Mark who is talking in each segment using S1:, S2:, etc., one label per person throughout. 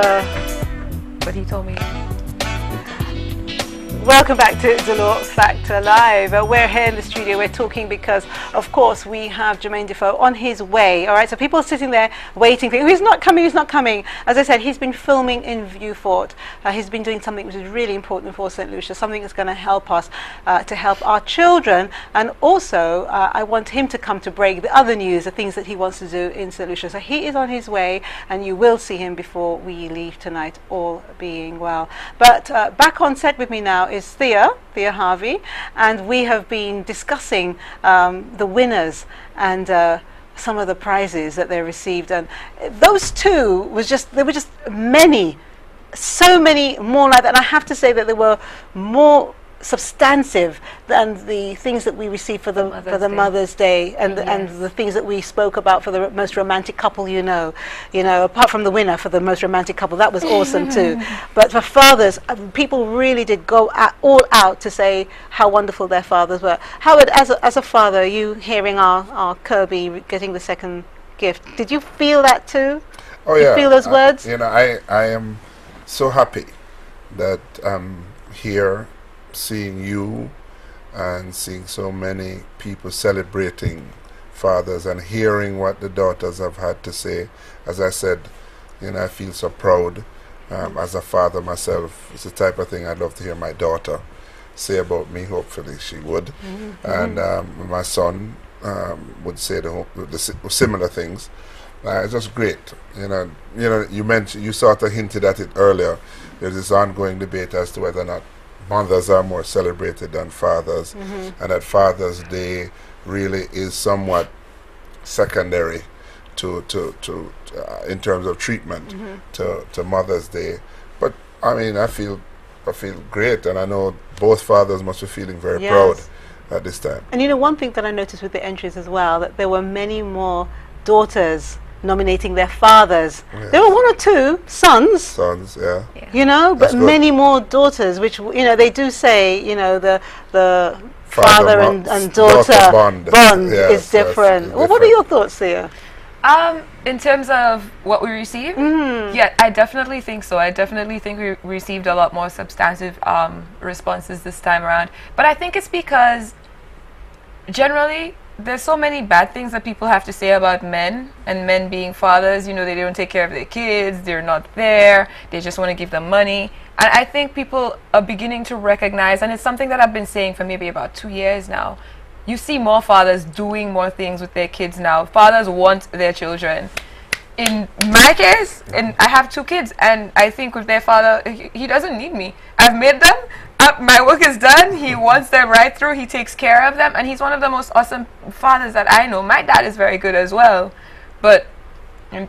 S1: But he told me.
S2: Welcome back to Dolor Factor Live. We're here in the studio. We're talking because, of course, we have Jermaine Defoe on his way. All right, so people are sitting there waiting for him. He's not coming. He's not coming. As I said, he's been filming in Viewfort. He's been doing something which is really important for St Lucia, something that's going to help us to help our children. And also, I want him to come to break the other news, the things that he wants to do in St Lucia. So he is on his way, and you will see him before we leave tonight, all being well. But back on set with me now is Thea Harvey, and we have been discussing the winners and some of the prizes that they received, and those two there were just many, so many more like that. And I have to say that there were more substantive than the things that we received for the Mother's Day and the things that we spoke about for the most romantic couple, you know, apart from the winner for the most romantic couple, that was awesome too. But for fathers, people really did go all out to say how wonderful their fathers were. Howard, as a father, you hearing our Kirby getting the second gift, did you feel that too?
S3: Oh
S2: did
S3: yeah,
S2: you feel those words?
S3: I am so happy that I'm here seeing you and seeing so many people celebrating fathers and hearing what the daughters have had to say. As I said, I feel so proud as a father myself. It's the type of thing I'd love to hear my daughter say about me. Hopefully she would. And my son would say the similar things. It's just great. You mentioned, you sort of hinted at it earlier. There's this ongoing debate as to whether or not mothers are more celebrated than fathers, and that Father's Day really is somewhat secondary to in terms of treatment to Mother's Day. But I mean, I feel great, and I know both fathers must be feeling very proud at this time.
S2: And one thing that I noticed with the entries as well, that there were many more daughters nominating their fathers. Yes. There were one or two sons,
S3: yeah.
S2: But That's many good. More daughters, which they do say, the father and daughter bond is different. Well, what are your thoughts, Thea?
S1: In terms of what we received, yeah, I definitely think so. I definitely think we received a lot more substantive responses this time around. But I think it's because generally there's so many bad things that people have to say about men, and men being fathers, they don't take care of their kids, they're not there, they just want to give them money. And I think people are beginning to recognize, and it's something that I've been saying for maybe about 2 years now, you see more fathers doing more things with their kids now. Fathers want their children. In my case, and I have 2 kids, and I think with their father, he doesn't need me. I've made them. My work is done. He wants them right through. He takes care of them, and he's one of the most awesome fathers that I know. My dad is very good as well, but I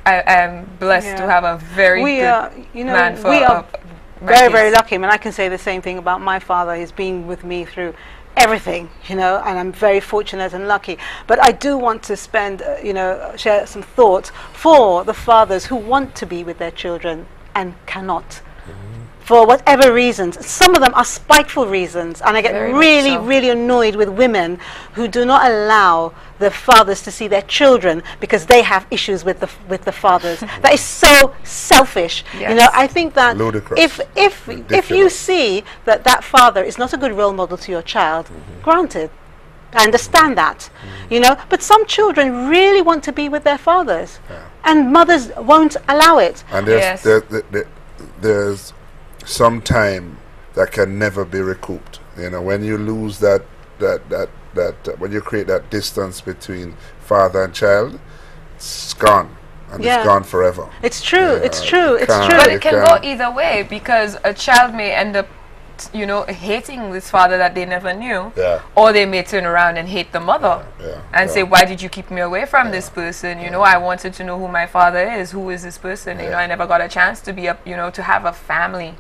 S1: am blessed to have a very good man for
S2: we are very, very lucky. I mean, I can say the same thing about my father. He's been with me through everything, and I'm very fortunate and lucky. But I do want to share some thoughts for the fathers who want to be with their children and cannot. For whatever reasons. Some of them are spiteful reasons, and I get really annoyed with women who do not allow the fathers to see their children because they have issues with the fathers. That is so selfish. Yes. I think that if you see that father is not a good role model to your child, granted, I understand that, but some children really want to be with their fathers, and mothers won't allow it.
S3: And there's some time that can never be recouped. When you lose that when you create that distance between father and child, it's gone, and it's gone forever.
S2: It's true. It's true.
S1: But it can go either way, because a child may end up hating this father that they never knew, or they may turn around and hate the mother and say, why did you keep me away from this person? I wanted to know who my father is. Who is this person? I never got a chance to be to have a family.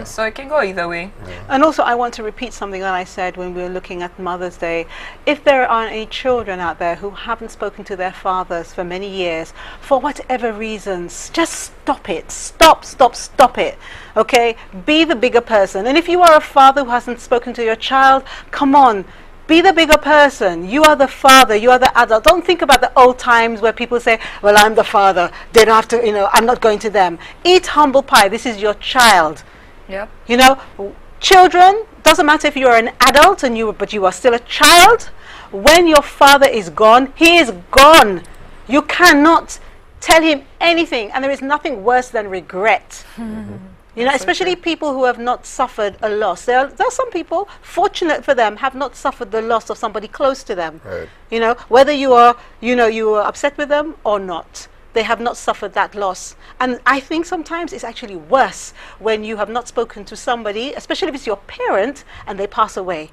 S1: So it can go either way.
S2: And also, I want to repeat something that I said when we were looking at Mother's Day. If there are any children out there who haven't spoken to their fathers for many years, for whatever reasons, just stop it. Stop it. Okay? Be the bigger person. And if you are a father who hasn't spoken to your child, come on. Be the bigger person. You are the father. You are the adult. Don't think about the old times where people say, well, I'm the father. They don't have to, I'm not going to them. Eat humble pie. This is your child.
S1: Yep.
S2: Children, doesn't matter if you're an adult but you are still a child. When your father is gone, he is gone. You cannot tell him anything. And there is nothing worse than regret. Especially people who have not suffered a loss. There are some people, fortunate for them, have not suffered the loss of somebody close to them.
S3: Right.
S2: Whether you are upset with them or not, they have not suffered that loss. And I think sometimes it's actually worse when you have not spoken to somebody, especially if it's your parent, and they pass away.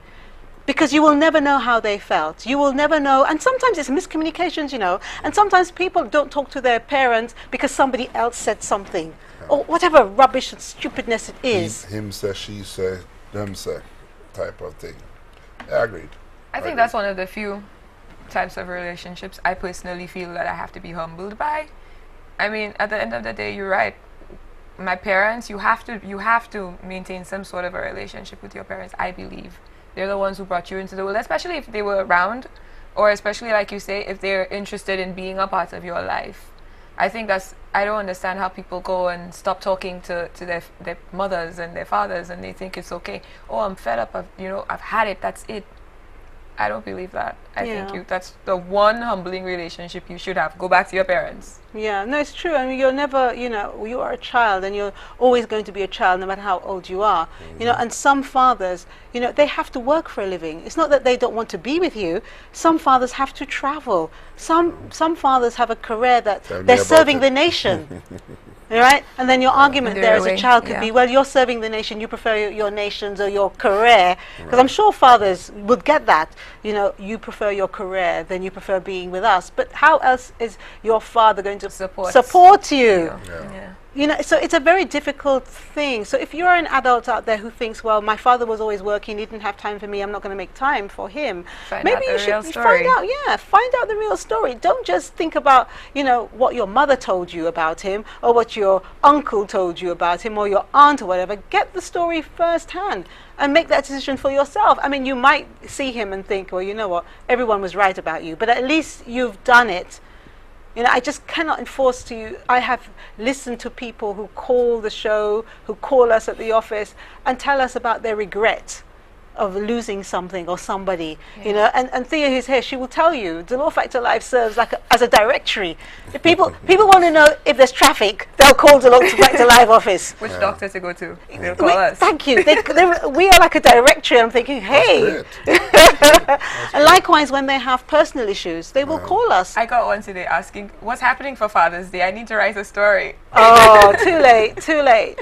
S2: Because you will never know how they felt. You will never know. And sometimes it's miscommunications, And sometimes people don't talk to their parents because somebody else said something. Or whatever rubbish and stupidness it is.
S3: Him say, she say, them say type of thing. I agreed.
S1: I think that's one of the few types of relationships I personally feel that I have to be humbled by. I mean, at the end of the day, you're right. My parents, you have to maintain some sort of a relationship with your parents, I believe. They're the ones who brought you into the world, especially if they were around, or especially, like you say, if they're interested in being a part of your life. I think I don't understand how people go and stop talking to their mothers and their fathers, and they think it's okay. Oh, I'm fed up. I've had it. That's it. I don't believe that. I think that's the one humbling relationship you should have. Go back to your parents.
S2: Yeah, no, it's true. I mean, you're never, you are a child, and you're always going to be a child no matter how old you are. And some fathers, they have to work for a living. It's not that they don't want to be with you. Some fathers have to travel. Some fathers have a career that they're serving the nation. All right? And then your argument there as a child could be, well, you're serving the nation, you prefer your nations or your career. Because I'm sure fathers would get that. You prefer your career than you prefer being with us. But how else is your father going to support you? So it's a very difficult thing. So if you're an adult out there who thinks, well, my father was always working, he didn't have time for me, I'm not going to make time for him. Maybe you should find out the real story. Don't just think about, what your mother told you about him, or what your uncle told you about him, or your aunt or whatever. Get the story firsthand and make that decision for yourself. I mean, you might see him and think, well, you know what, everyone was right about you, but at least you've done it. I just cannot enforce to you. I have listened to people who call the show, who call us at the office and tell us about their regret of losing something or somebody, and Thea, who's here, she will tell you Dolor Factor Live serves as a directory. If people want to know if there's traffic, they'll call Dolor Factor Live office.
S1: Which doctor to go to? They'll call us.
S2: Thank you. We are like a directory. I'm thinking, hey. And likewise, when they have personal issues, they will call us.
S1: I got one today asking, what's happening for Father's Day? I need to write a story.
S2: Oh, too late.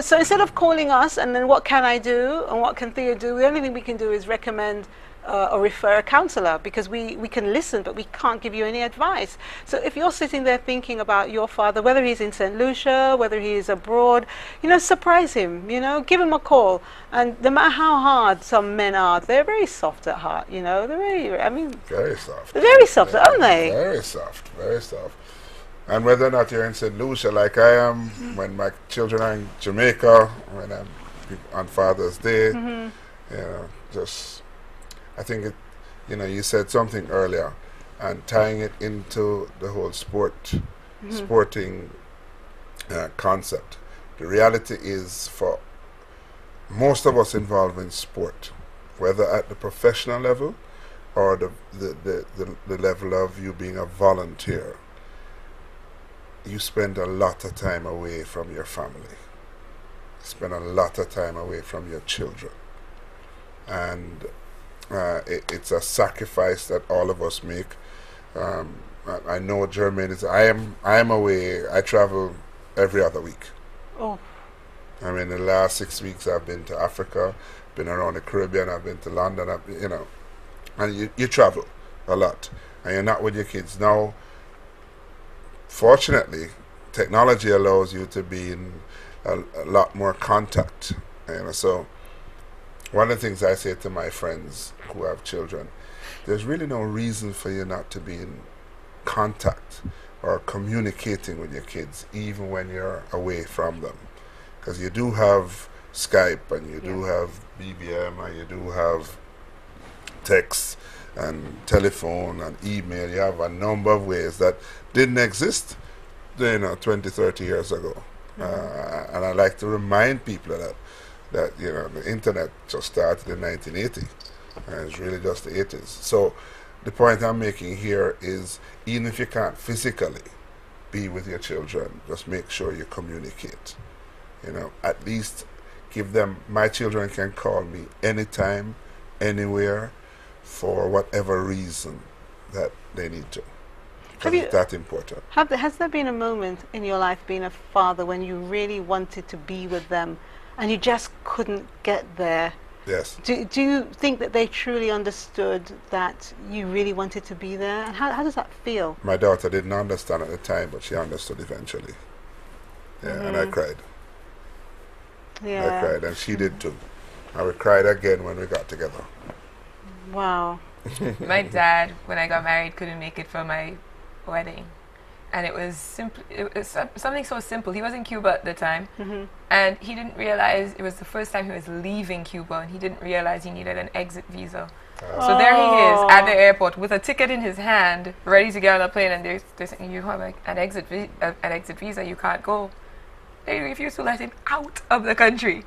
S2: So instead of calling us and then what can I do and what can Thea do, the only thing we can do is recommend or refer a counselor, because we can listen, but we can't give you any advice. So if you're sitting there thinking about your father, whether he's in St Lucia, whether he is abroad, surprise him, give him a call. And no matter how hard some men are, they're very soft at heart, they're
S3: very soft.
S2: They're very soft, aren't they?
S3: Very soft. And whether or not you're in St Lucia like I am, when my children are in Jamaica, when I'm on Father's Day, I think you said something earlier, and tying it into the whole sporting concept. The reality is, for most of us involved in sport, whether at the professional level or the level of you being a volunteer, you spend a lot of time away from your family. Spend a lot of time away from your children. And it's a sacrifice that all of us make. I know Jermaine is. I am away. I travel every other week.
S2: Oh.
S3: I mean, the last 6 weeks I've been to Africa, been around the Caribbean, I've been to London, and you travel a lot, and you're not with your kids. Now, fortunately, technology allows you to be in a lot more contact. So one of the things I say to my friends who have children, there's really no reason for you not to be in contact or communicating with your kids, even when you're away from them. Because you do have Skype, and you do have BBM, and you do have text and telephone and email. You have a number of ways that didn't exist, 20, 30 years ago. And I like to remind people of that the internet just started in 1980, and it's really just the 80s. So the point I'm making here is, even if you can't physically be with your children, just make sure you communicate. At least give them, my children can call me anytime, anywhere, for whatever reason that they need to. Because it's that important.
S2: Has there been a moment in your life, being a father, when you really wanted to be with them and you just couldn't get there?
S3: Yes.
S2: Do you think that they truly understood that you really wanted to be there? And how does that feel?
S3: My daughter didn't understand at the time, but she understood eventually. Yeah, and I cried.
S2: Yeah.
S3: I cried, and she did too. And we cried again when we got together.
S2: Wow.
S1: My dad, when I got married, couldn't make it for my wedding. And it was something so simple. He was in Cuba at the time, and he didn't realize it was the first time he was leaving Cuba, and he didn't realize he needed an exit visa. So there he is at the airport with a ticket in his hand, ready to get on a plane, and they're saying, you have an exit visa, you can't go. They refused to let him out of the country.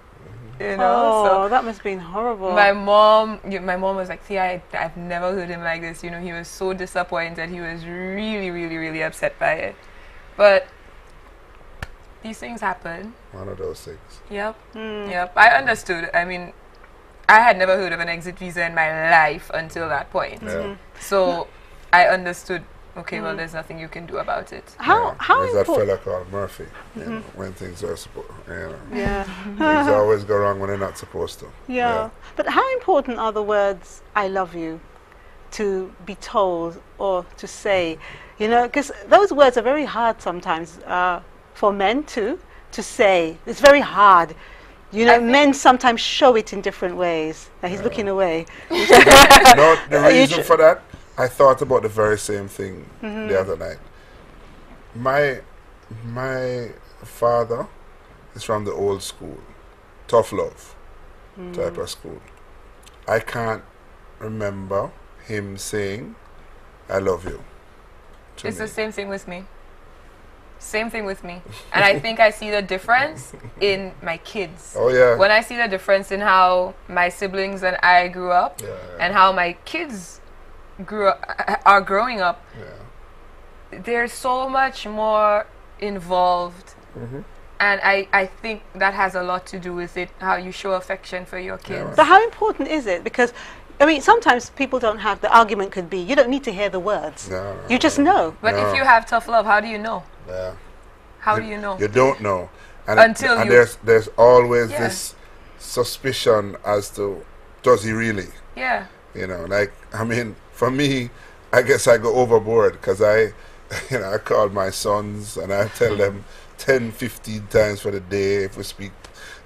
S2: So that must have been horrible.
S1: My mom was like, see, I've never heard him like this. He was so disappointed. He was really, really, really upset by it. But these things happen.
S3: One of those things.
S1: Yep. Yep. I understood. I mean, I had never heard of an exit visa in my life until that point. So I understood, okay, well, there's nothing you can do about it.
S2: How
S3: There's that
S2: important?
S3: fella called Murphy, when things are supposed,
S2: Yeah.
S3: things always go wrong when they're not supposed to.
S2: Yeah. But how important are the words "I love you" to be told or to say? Because those words are very hard sometimes for men too to say. It's very hard. Men sometimes show it in different ways. Now he's looking away.
S3: No, the reason for that, I thought about the very same thing the other night. My father is from the old school, tough love type of school. I can't remember him saying, "I love you" to
S1: It's
S3: me.
S1: the same thing with me. Same thing with me. And I think I see the difference in my kids.
S3: Oh yeah.
S1: When I see the difference in how my siblings and I grew up and how my kids are growing up, they're so much more involved. And I think that has a lot to do with it, how you show affection for your kids.
S2: So how important is it? Because sometimes people don't have, the argument could be, you don't need to hear the words. You just know.
S1: But if you have tough love, how do you know?
S3: Yeah.
S1: How do you know?
S3: You don't know. And
S1: Until
S3: there's always this suspicion as to, does he really?
S1: Yeah.
S3: For me, I guess I go overboard because I call my sons and I tell them 10, 15 times for the day if we speak.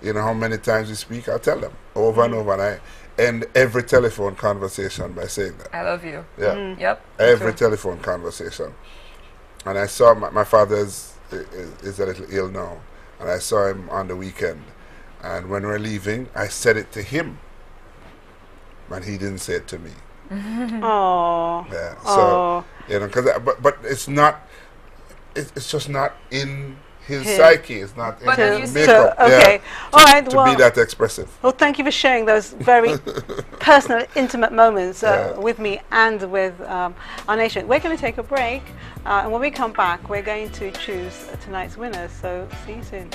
S3: How many times we speak, I tell them over and over, and I end every telephone conversation by saying that.
S1: I love you.
S3: Yeah.
S1: Yep.
S3: Every telephone conversation. And I saw my father is a little ill now, and I saw him on the weekend. And when we're leaving, I said it to him, and he didn't say it to me.
S2: Oh.
S3: Yeah. So but it's not. It's just not in his psyche. It's not in his makeup.
S2: Okay. All right.
S3: To be that expressive.
S2: Well, thank you for sharing those very personal, intimate moments with me and with our nation. We're going to take a break, and when we come back, we're going to choose tonight's winners. So see you soon.